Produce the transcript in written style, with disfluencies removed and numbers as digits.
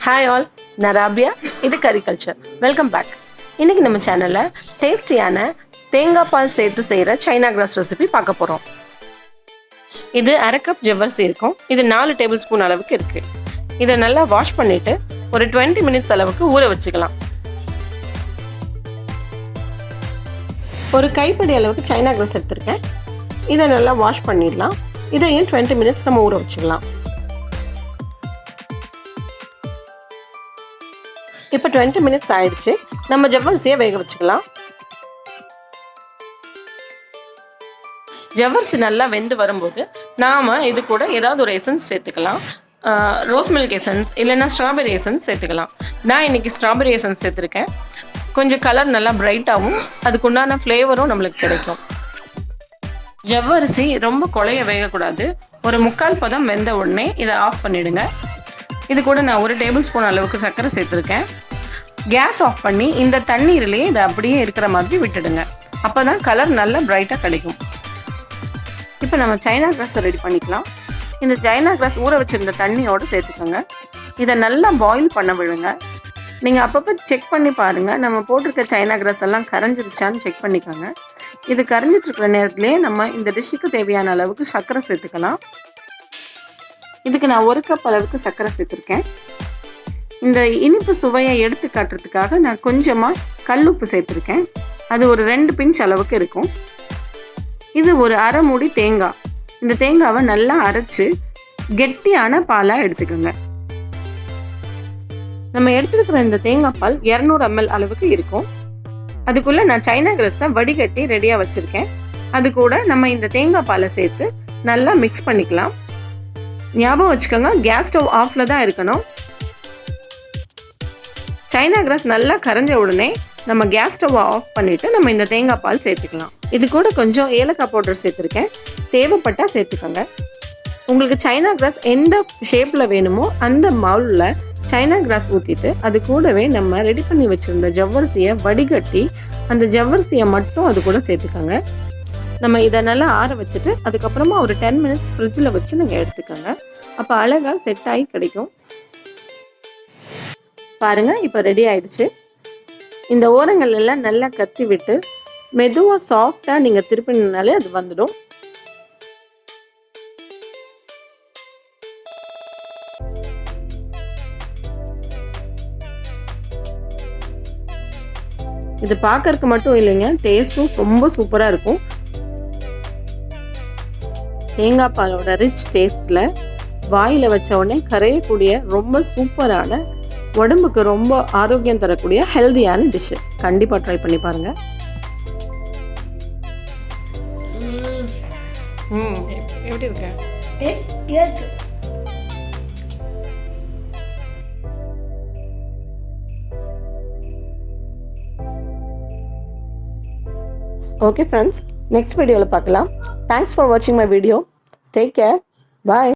Hi all, நான் ராபியா. இது கரிகல்ச்சர். Welcome back. இன்னைக்கு நம்ம சேனலில் டேஸ்டியான தேங்காய் பால் சேர்த்து செய்கிற சைனா கிராஸ் ரெசிபி பார்க்க போகிறோம். இது அரை கப் ஜவ்வரிசி இருக்கும். இது 4 டேபிள் ஸ்பூன் அளவுக்கு இருக்குது. இதை நல்லா வாஷ் பண்ணிவிட்டு ஒரு 20 மினிட்ஸ் அளவுக்கு ஊற வச்சுக்கலாம். ஒரு கைப்பிடி அளவுக்கு சைனா கிராஸ் எடுத்திருக்கேன். இதை நல்லா வாஷ் பண்ணிடலாம். இதையும் 20 மினிட்ஸ் நம்ம ஊற வச்சுக்கலாம். இப்போ 20 மினிட்ஸ் ஆயிடுச்சு. நம்ம ஜவ்வரிசியை வேக வச்சுக்கலாம். ஜவ்வரிசி நல்லா வெந்து வரும்போது நாம் இது கூட ஏதாவது ஒரு எசன்ஸ் சேர்த்துக்கலாம். ரோஸ் மில்க் எசன்ஸ் இல்லைன்னா ஸ்ட்ராபெரி எசன்ஸ் சேர்த்துக்கலாம். நான் இன்னைக்கு ஸ்ட்ராபெரி எசன்ஸ் சேர்த்துருக்கேன். கொஞ்சம் கலர் நல்லா பிரைட்டாகவும் அதுக்கு உண்டான ஃப்ளேவரும் நம்மளுக்கு கிடைக்கும். ஜவ்வரிசி ரொம்ப குழைய வேகக்கூடாது. ஒரு 3/4 பதம் வெந்த உடனே இதை ஆஃப் பண்ணிவிடுங்க. இது கூட நான் 1 டேபிள் ஸ்பூன் அளவுக்கு சர்க்கரை சேர்த்துருக்கேன். கேஸ் ஆஃப் பண்ணி இந்த தண்ணீர்லேயே இதை அப்படியே இருக்கிற மாதிரி விட்டுடுங்க. அப்போ தான் கலர் நல்லா பிரைட்டாக கிடைக்கும். இப்போ நம்ம சைனா கிராஸை ரெடி பண்ணிக்கலாம். இந்த சைனா கிராஸ் ஊற வச்சுருந்த தண்ணியோடு சேர்த்துக்கோங்க. இதை நல்லா பாயில் பண்ண விடுங்க. நீங்கள் அப்பப்போ செக் பண்ணி பாருங்கள். நம்ம போட்டிருக்க சைனா கிராஸ் எல்லாம் கரைஞ்சிருச்சான்னு செக் பண்ணிக்கோங்க. இது கரைஞ்சிட்ருக்கிற நேரத்துலேயே நம்ம இந்த டிஷ்ஷுக்கு தேவையான அளவுக்கு சர்க்கரை சேர்த்துக்கலாம். இதுக்கு நான் 1 கப் அளவுக்கு சர்க்கரை சேர்த்துருக்கேன். இந்த இனிப்பு சுவையை எடுத்து காட்டுறதுக்காக நான் கொஞ்சமாக கல்லுப்பு சேர்த்துருக்கேன். அது ஒரு 2 பிஞ்ச் அளவுக்கு இருக்கும். இது ஒரு அரை மூடி தேங்காய். இந்த தேங்காவை நல்லா அரைச்சி கெட்டியான பாலாக எடுத்துக்கோங்க. நம்ம எடுத்துருக்கிற இந்த தேங்காய் பால் 200 ml அளவுக்கு இருக்கும். அதுக்குள்ளே நான் சைனா கிராஸை வடிகட்டி ரெடியாக வச்சுருக்கேன். அது கூட நம்ம இந்த தேங்காய் பாலை சேர்த்து நல்லா மிக்ஸ் பண்ணிக்கலாம். ஞாபகம் வச்சுக்கோங்க, கேஸ் ஸ்டவ் ஆஃபில் தான் இருக்கணும். சைனா கிராஸ் நல்லா கரைஞ்ச உடனே நம்ம கேஸ் ஸ்டவ் ஆஃப் பண்ணிவிட்டு நம்ம இந்த தேங்காய் பால் சேர்த்துக்கலாம். இது கூட கொஞ்சம் ஏலக்காய் பவுடர் சேர்த்துருக்கேன். தேவைப்பட்டால் சேர்த்துக்கோங்க. உங்களுக்கு சைனா கிராஸ் எந்த ஷேப்பில் வேணுமோ அந்த பவுலில் சைனா கிராஸ் ஊற்றிட்டு அது கூடவே நம்ம ரெடி பண்ணி வச்சுருந்த ஜவ்வரிசியை வடிகட்டி அந்த ஜவ்வரிசியை மட்டும் அது கூட சேர்த்துக்கோங்க. நம்ம இதை நல்லா ஆற வச்சுட்டு அதுக்கப்புறமா ஒரு 10 மினிட்ஸ் ஃப்ரிட்ஜில் வச்சு நீங்கள் எடுத்துக்கோங்க. அப்போ அழகாக செட் ஆகி கிடைக்கும். பாருங்கள், இப்போ ரெடி ஆயிடுச்சு. இந்த ஓரங்கள் எல்லாம் நல்லா கத்தி விட்டு மெதுவாக சாஃப்டாக நீங்கள் திருப்பினாலே அது வந்துடும். இது பார்க்கறதுக்கு மட்டும் இல்லைங்க, டேஸ்ட்டும் ரொம்ப சூப்பராக இருக்கும். தேங்காய் பாலோட ரிச் டேஸ்ட்டில் வாயில் வச்ச உடனே கரையக்கூடிய ரொம்ப சூப்பரான, உடம்புக்கு ரொம்ப ஆரோக்கியம் தரக்கூடிய ஹெல்தியான டிஷ்ஷு. கண்டிப்பாக ட்ரை பண்ணி பாருங்கள். எப்படி இருக்க? ஓகே ஃப்ரெண்ட்ஸ், நெக்ஸ்ட் வீடியோவில் பார்க்கலாம். தேங்க்ஸ் ஃபார் வாட்சிங் my video. Take care. Bye.